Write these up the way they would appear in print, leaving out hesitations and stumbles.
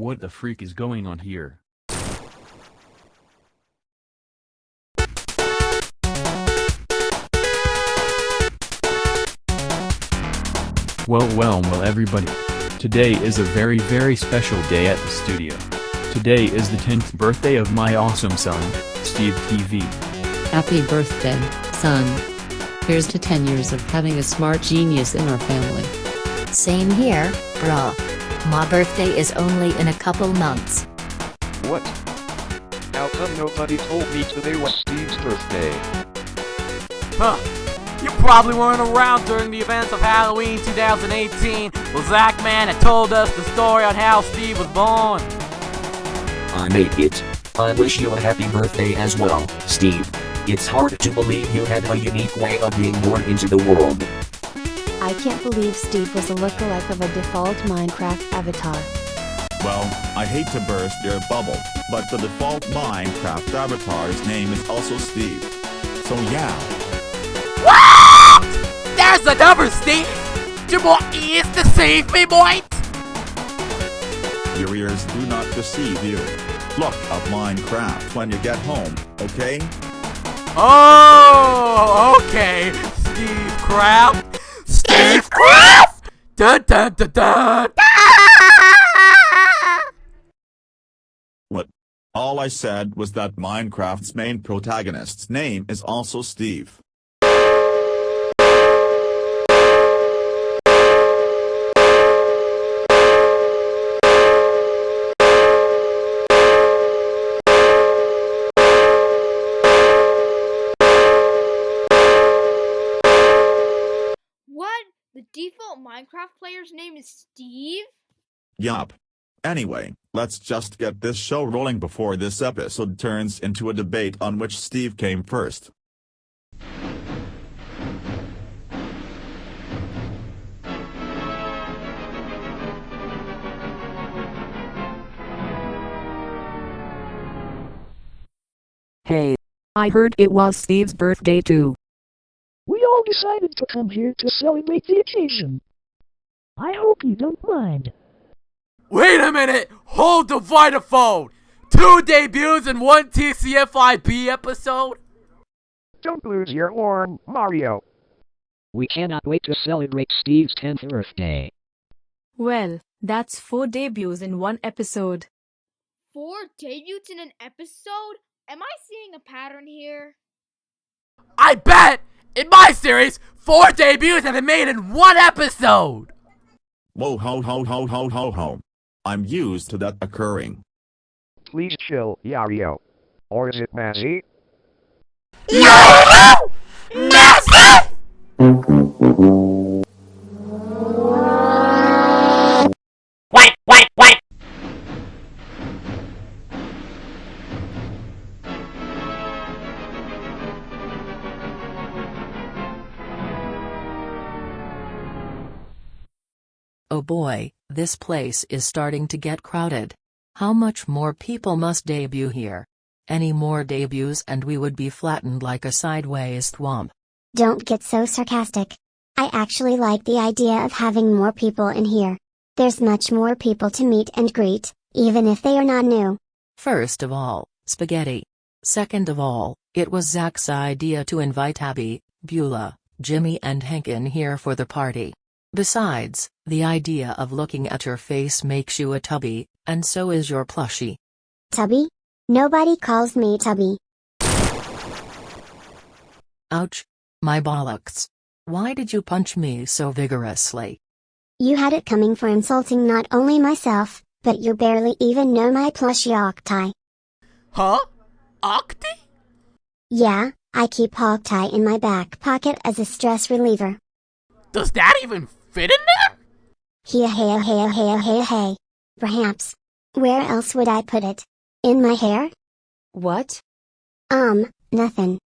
What the freak is going on here? Well everybody. Today is a very special day at the studio. Today is the 10th birthday of my awesome son, Steve TV. Happy birthday, son. Here's to 10 years of having a smart genius in our family. Same here, bruh. My birthday is only in a couple months. What? How come nobody told me today was Steve's birthday? Huh. You probably weren't around during the events of Halloween 2018. Well, Zach Man had told us the story on how Steve was born. I made it. I wish you a happy birthday as well, Steve. It's hard to believe you had a unique way of being born into the world. I can't believe Steve was a lookalike of a default Minecraft avatar. Well, I hate to burst your bubble, but the default Minecraft avatar's name is also Steve. So yeah. What? There's another Steve! Your more ears deceive me, boy! Your ears do not deceive you. Look up Minecraft when you get home, okay? Oh, okay. Steve Craft. Steve Craft! Dun dun dun dun! What? All I said was that Minecraft's main protagonist's name is also Steve. What? The default Minecraft player's name is Steve? Yup. Anyway, let's just get this show rolling before this episode turns into a debate on which Steve came first. Hey, I heard it was Steve's birthday too. We all decided to come here to celebrate the occasion. I hope you don't mind. Wait a minute! Hold the vitaphone! 2 debuts and 1 TCFIB episode? Don't lose your horn, Mario. We cannot wait to celebrate Steve's 10th birthday. Well, that's 4 debuts in 1 episode. 4 debuts in an episode? Am I seeing a pattern here? I bet! In my series, 4 debuts have been made in 1 episode! Whoa ho ho ho ho ho ho. I'm used to that occurring. Please chill, Yario. Or is it Mazzy? No! Nothing! Wait! Oh boy, this place is starting to get crowded. How much more people must debut here? Any more debuts and we would be flattened like a sideways thwomp. Don't get so sarcastic. I actually like the idea of having more people in here. There's much more people to meet and greet, even if they are not new. First of all, spaghetti. Second of all, it was Zach's idea to invite Abby, Beulah, Jimmy and Hank in here for the party. Besides, the idea of looking at your face makes you a tubby, and so is your plushie. Tubby? Nobody calls me Tubby. Ouch. My bollocks. Why did you punch me so vigorously? You had it coming for insulting not only myself, but you barely even know my plushie Octai. Huh? Octi? Yeah, I keep Octai in my back pocket as a stress reliever. Does that even fit in there? Hey. Perhaps. Where else would I put it? In my hair? What? Nothing.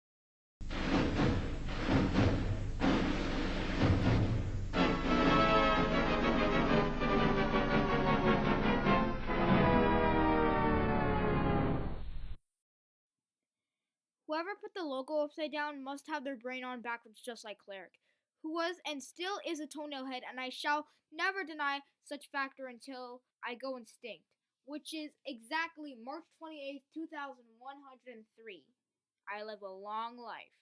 Whoever put the logo upside down must have their brain on backwards just like Cleric, who was and still is a toenail head, and I shall never deny such factor until I go extinct. which is exactly March 28th, 2103. I live a long life.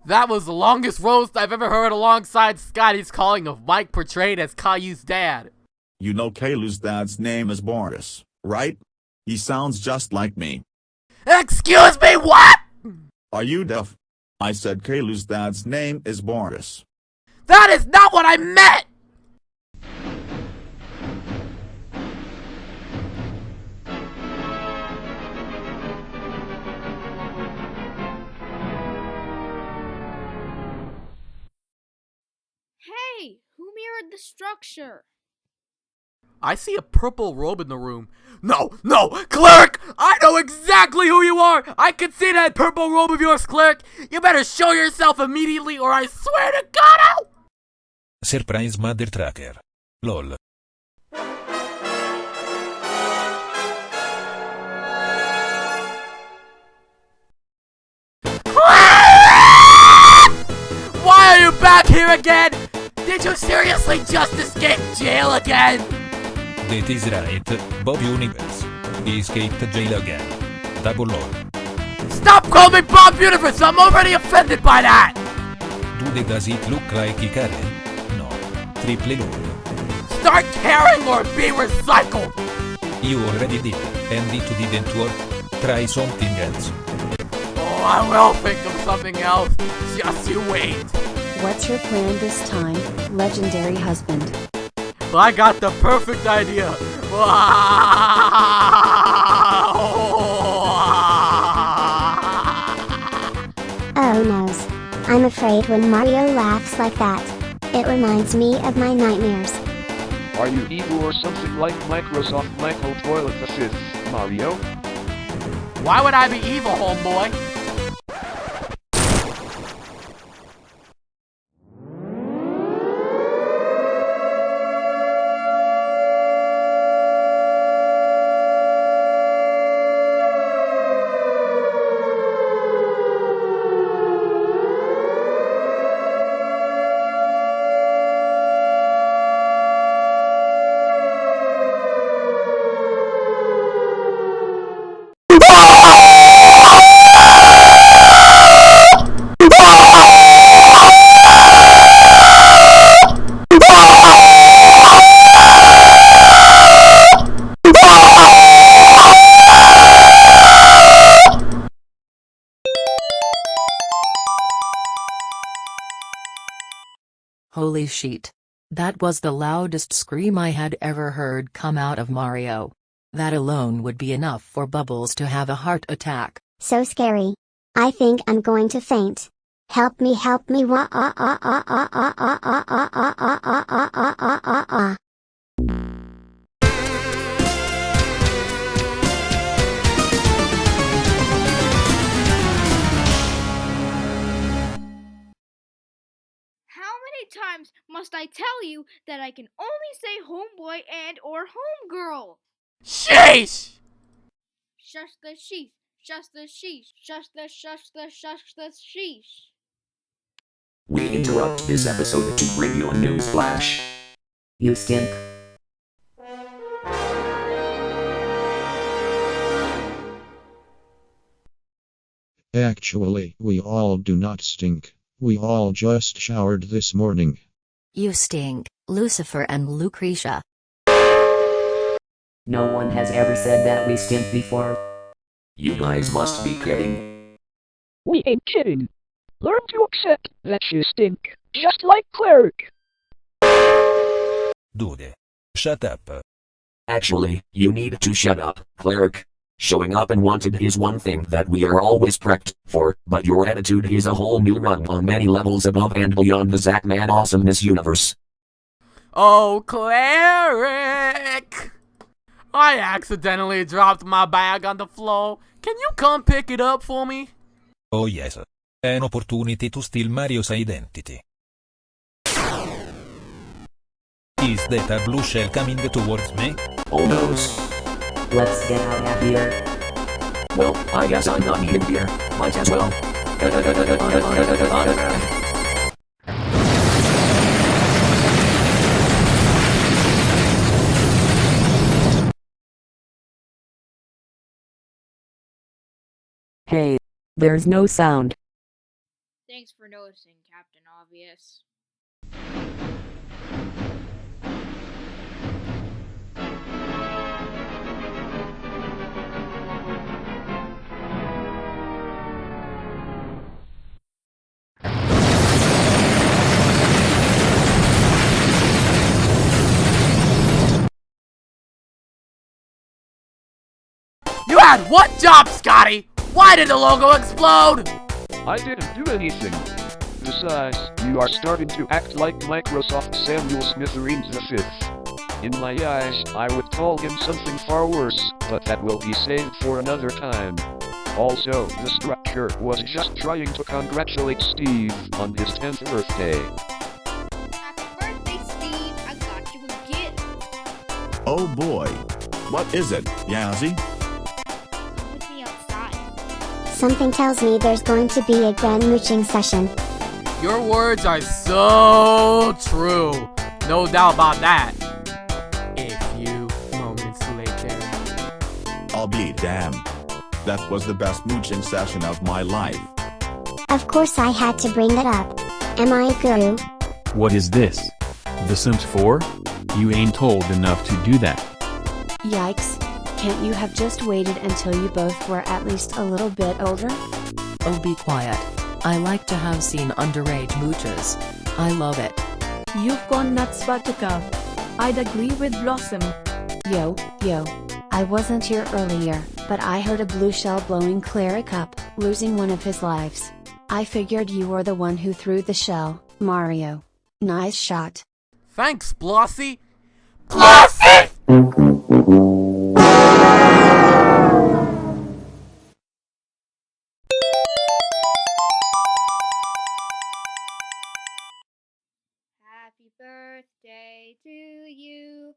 That was the longest roast I've ever heard alongside Scotty's calling of Mike portrayed as Caillou's dad. You know Caillou's dad's name is Boris, right? He sounds just like me. Excuse me, what? Are you deaf? I said Caillou's dad's name is Boris. That is not what I meant! Hey, who mirrored the structure? I see a purple robe in the room. No, Cleric! I know exactly who you are! I can see that purple robe of yours, Cleric! You better show yourself immediately or I swear to God I'll— Surprise Mother Tracker. LOL. Why are you back here again? Did you seriously just escape jail again? That is right, Bob Universe. He escaped jail again. Double LOL. Stop calling me Bob Universe! I'm already offended by that! Does it look like he carried? No. Triple LOL. Start caring or be recycled! You already did, and it didn't work. Try something else. Oh, I will think of something else. Just you wait. What's your plan this time, legendary husband? I got the perfect idea. Oh noes. I'm afraid when Mario laughs like that, it reminds me of my nightmares. Are you evil or something like Microsoft Michael Toilet Assists, Mario? Why would I be evil, homeboy? Holy shit. That was the loudest scream I had ever heard come out of Mario. That alone would be enough for Bubbles to have a heart attack. So scary. I think I'm going to faint. Help me, help me, wah ah ah ah ah ah ah ah ah ah ah ah ah ah ah ah. How many times must I tell you that I can only say homeboy and or homegirl? Sheesh! Shush the sheesh, shush the sheesh, shush the sheesh. We interrupt this episode to bring you a news flash. You stink. Actually, we all do not stink. We all just showered this morning. You stink, Lucifer and Lucretia. No one has ever said that we stink before. You guys must be kidding. We ain't kidding. Learn to accept that you stink, just like Cleric. Dude. Shut up. Actually, you need to shut up, Cleric. Showing up and wanted is one thing that we are always prepped for, but your attitude is a whole new rung on many levels above and beyond the Zackman awesomeness universe. Oh, Cleric! I accidentally dropped my bag on the floor. Can you come pick it up for me? Oh yes. An opportunity to steal Mario's identity. Is that a blue shell coming towards me? Oh no. Let's get out of here. Well, I guess I'm not needed here. Might as well. Hey, there's no sound. Thanks for noticing, Captain Obvious. You had what job, Scotty? Why did the logo explode? I didn't do anything. Besides, you are starting to act like Microsoft Samuel Smithereens V. In my eyes, I would call him something far worse, but that will be saved for another time. Also, the structure was just trying to congratulate Steve on his 10th birthday. Happy birthday, Steve! I got you a gift. Oh boy. What is it, Yazzie? Come with me outside. Something tells me there's going to be a grand mooching session. Your words are so true. No doubt about that. A few moments later. I'll be damned. That was the best mooching session of my life. Of course I had to bring that up. Am I a guru? What is this? The Sims 4? You ain't old enough to do that. Yikes. Can't you have just waited until you both were at least a little bit older? Oh, be quiet. I like to have seen underage mooches. I love it. You've gone nuts, Buttercup. I'd agree with Blossom. Yo. I wasn't here earlier, but I heard a blue shell blowing Cleric up, losing one of his lives. I figured you were the one who threw the shell, Mario. Nice shot. Thanks, Blossy. Blossy! Happy birthday to you.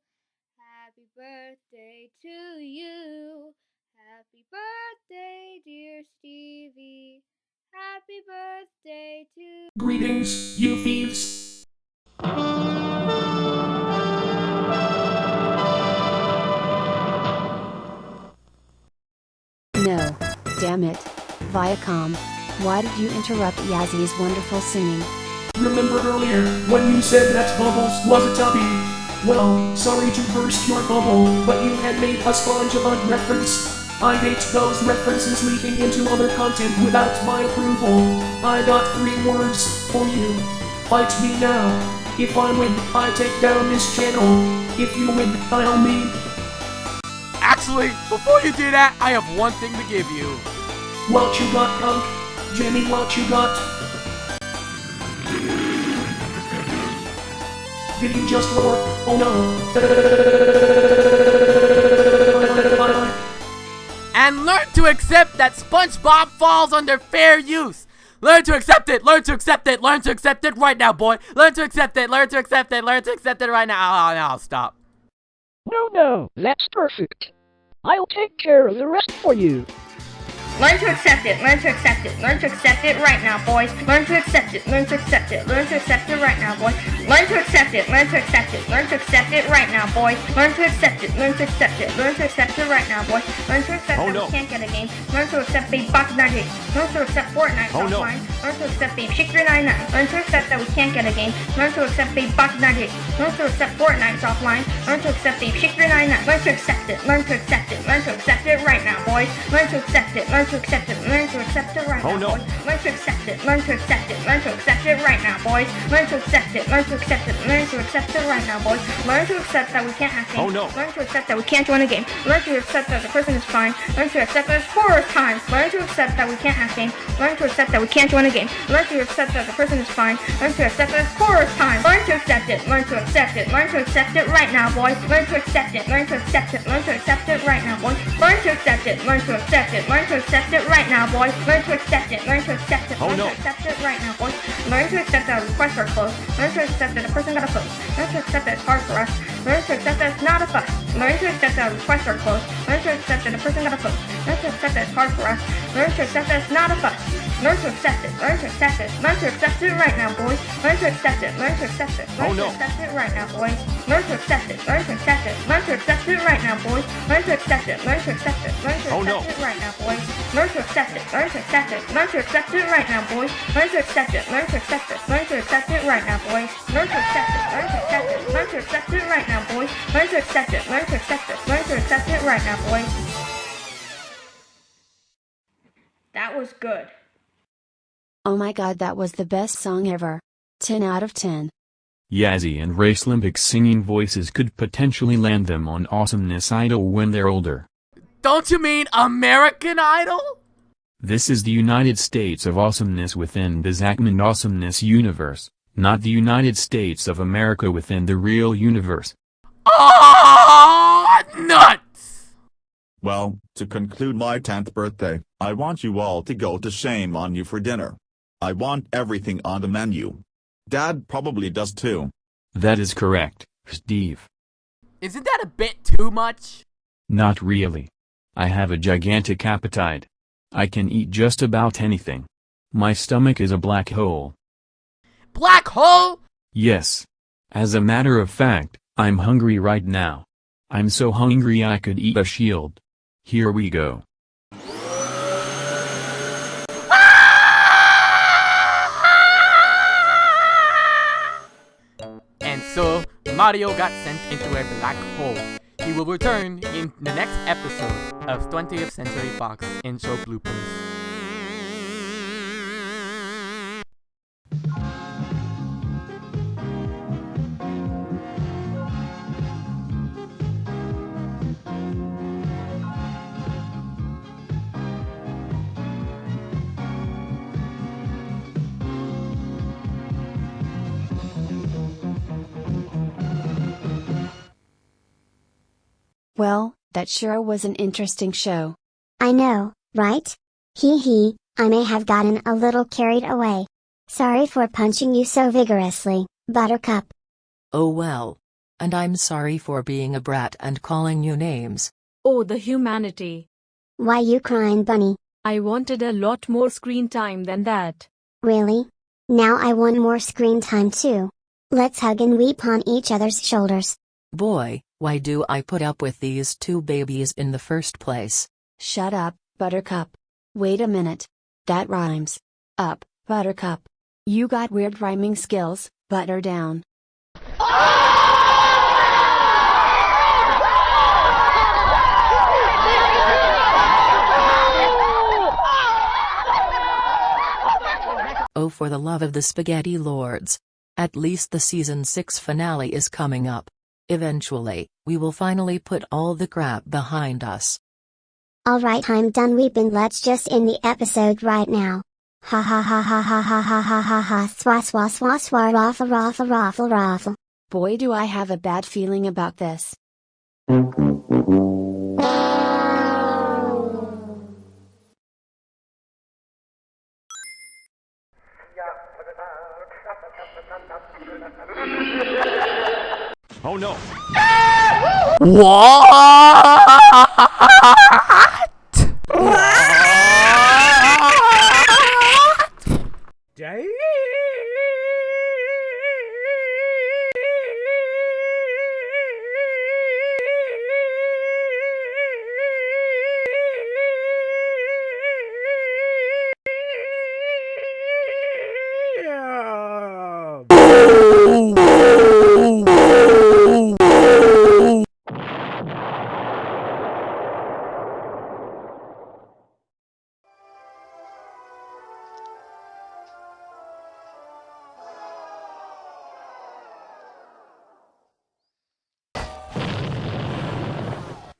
Happy birthday to you. Happy birthday, dear Stevie. Happy birthday to... Greetings, you thieves. No. Damn it. Viacom. Why did you interrupt Yazzie's wonderful singing? Remember earlier, when you said that Bubbles was a toppy? Well, sorry to burst your bubble, but you had made a SpongeBob reference. I hate those references leaking into other content without my approval. I got 3 words for you. Fight me now. If I win, I take down this channel. If you win, I'll leave. Actually, before you do that, I have one thing to give you. What you got, punk? Jimmy, what you got? Did you just roar? Oh no. And learn to accept that SpongeBob falls under fair use. Learn to accept it. Learn to accept it. Learn to accept it right now, boy. Learn to accept it. Learn to accept it. Learn to accept it right now. I'll stop. No, that's perfect. I'll take care of the rest for you. Learn to accept it. Learn to accept it. Learn to accept it right now, boys. Learn to accept it. Learn to accept it. Learn to accept it right now, boys. Learn to accept it. Learn to accept it. Learn to accept it right now, boys. Learn to accept it. Learn to accept it. Learn to accept it right now, boys. Learn to accept that we can't get a game. Learn to accept Babe Box 98. Learn to accept Fortnite offline. Learn to accept Babe Shake399. Learn to accept that we can't get a game. Learn to accept Babe Box 98. Learn to accept Fortnite offline. Learn to accept Babe Shake399. Learn to accept it. Learn to accept it. Learn to accept it right now, boys. Learn to accept it. Learn to accept it. Learn to accept it right now, boys. Learn to accept it. Learn to accept it. Learn to accept it right now, boys. Learn to accept it. Learn to accept it. Learn to accept it right now, boys. Learn to accept that we can't have games. Learn to accept that we can't join a game. Learn to accept that the person is fine. Learn to accept that it's horror time. Learn to accept that we can't have games. Learn to accept that we can't join a game. Learn to accept that the person is fine. Learn to accept that it's horror time. Learn to accept it. Learn to accept it. Learn to accept it right now, boys. Learn to accept it. Learn to accept it. Learn to accept it right now, boys. Learn to accept it. Learn to accept it. Learn to accept accept it right now, boys. Learn to accept it. Learn to accept it. Oh, Learn no. to accept it right now, boys. Learn to accept that requests are closed. Learn to accept that a person got a post. Learn to accept that it's hard for us. Learn to accept that it's not a fuss. Learn to accept that requests are closed. Learn to accept that a person got a post. Learn to accept that it's hard for us. Learn to accept that it's not a fuss. Learn to accept it. Learn to accept it. Learn to accept it right now, boys. Learn to accept it. Learn to accept it. Learn to accept it right now, boys. Learn to accept it. Learn to accept it. Learn to accept it right now, boys. Learn to accept it. Learn to accept it. Learn to accept it right now, boys. Learn to accept it. Learn to accept it. Learn to accept it right now, boys. Learn to accept it. Learn to accept it. Learn to accept it right now, boys. Learn to accept it. Learn to accept it. Learn to accept it right now, boys. Learn to accept it. Learn to accept it. Learn to accept it right now, boys. That was good. Oh my god, that was the best song ever. 10 out of 10. Yazzie and Race Limbic singing voices could potentially land them on Awesomeness Idol when they're older. Don't you mean American Idol? This is the United States of Awesomeness within the Zachman Awesomeness universe, not the United States of America within the real universe. Oh, nuts! Well, to conclude my 10th birthday, I want you all to go to Shame on You for dinner. I want everything on the menu. Dad probably does too. That is correct, Steve. Isn't that a bit too much? Not really. I have a gigantic appetite. I can eat just about anything. My stomach is a black hole. Black hole? Yes. As a matter of fact, I'm hungry right now. I'm so hungry I could eat a shield. Here we go. And so, Mario got sent into a black hole. He will return in the next episode of 20th Century Fox Intro Bloopers. Well, that sure was an interesting show. I know, right? Hee, I may have gotten a little carried away. Sorry for punching you so vigorously, Buttercup. Oh well. And I'm sorry for being a brat and calling you names. Oh, the humanity. Why you crying, Bunny? I wanted a lot more screen time than that. Really? Now I want more screen time too. Let's hug and weep on each other's shoulders. Boy, why do I put up with these two babies in the first place? Shut up, Buttercup. Wait a minute. That rhymes. Up, Buttercup. You got weird rhyming skills, butter down. Oh, for the love of the spaghetti lords. At least the season 6 finale is coming up. Eventually, we will finally put all the crap behind us. Alright, I'm done weeping. Let's just end the episode right now. Ha ha ha ha ha ha ha ha ha ha swa swa swa swa raffle raffle raffle raffle. Boy, do I have a bad feeling about this. Oh no.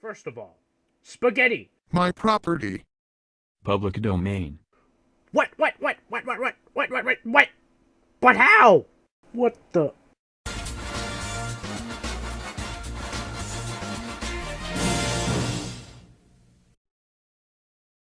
First of all, spaghetti. My property. Public domain. What? But how? What the?